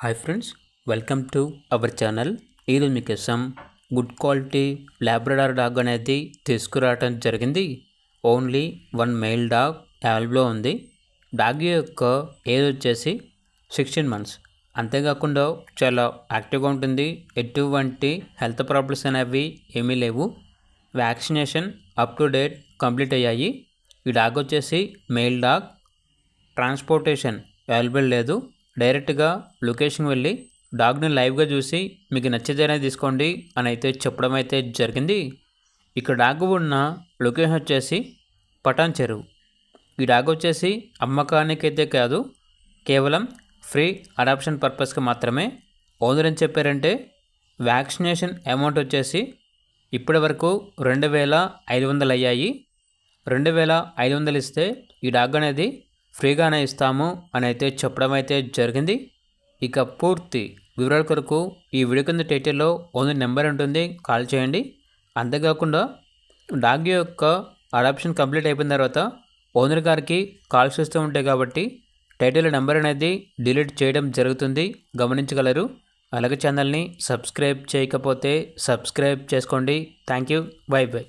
Hi friends, welcome to our channel. ఈరోజు మీకోసం good quality Labrador dog అనేది తీసుకురావడం జరిగింది. ఓన్లీ 1 మేల్ డాగ్ అవైలబుల్లో ఉంది. డాగ్ యొక్క ఏజ్ వచ్చేసి 16 మంత్స్. అంతేకాకుండా చాలా యాక్టివ్గా ఉంటుంది. ఎటువంటి హెల్త్ ప్రాబ్లమ్స్ అనేవి ఏమీ లేవు. Vaccination up to date complete అయ్యాయి. ఈ డాగ్ వచ్చేసి మేల్ డాగ్. ట్రాన్స్పోర్టేషన్ అవైలబుల్ లేదు. డైరెక్ట్గా లొకేషన్ వెళ్ళి డాగ్ని లైవ్గా చూసి మీకు నచ్చితేనే తీసుకోండి అని అయితే చెప్పడం అయితే జరిగింది. ఇక్కడ డాగ్ ఉన్న లొకేషన్ వచ్చేసి పటాన్ చెరువు. ఈ డాగ్ వచ్చేసి అమ్మకానికి అయితే కాదు, కేవలం ఫ్రీ అడాప్షన్ పర్పస్కి మాత్రమే. ఓనర్ ఏం చెప్పారంటే వ్యాక్సినేషన్ అమౌంట్ వచ్చేసి ఇప్పటి వరకు 2500 అయ్యాయి. 2500 ఇస్తే ఈ డాగ్ అనేది ఫ్రీగానే ఇస్తాము అని అయితే చెప్పడం అయితే జరిగింది. ఇక పూర్తి వివరాల కొరకు ఈ వీడియో కింద టైటిల్లో ఓనర్ నెంబర్ ఉంటుంది, కాల్ చేయండి. అంతేకాకుండా డాగ్ యొక్క అడాప్షన్ కంప్లీట్ అయిపోయిన తర్వాత ఓనర్ గారికి కాల్స్ వస్తూ ఉంటాయి కాబట్టి టైటిల్ నెంబర్ అనేది డిలీట్ చేయడం జరుగుతుంది, గమనించగలరు. అలాగే ఛానల్ని సబ్స్క్రైబ్ చేయకపోతే సబ్స్క్రైబ్ చేసుకోండి. Thank you. By by.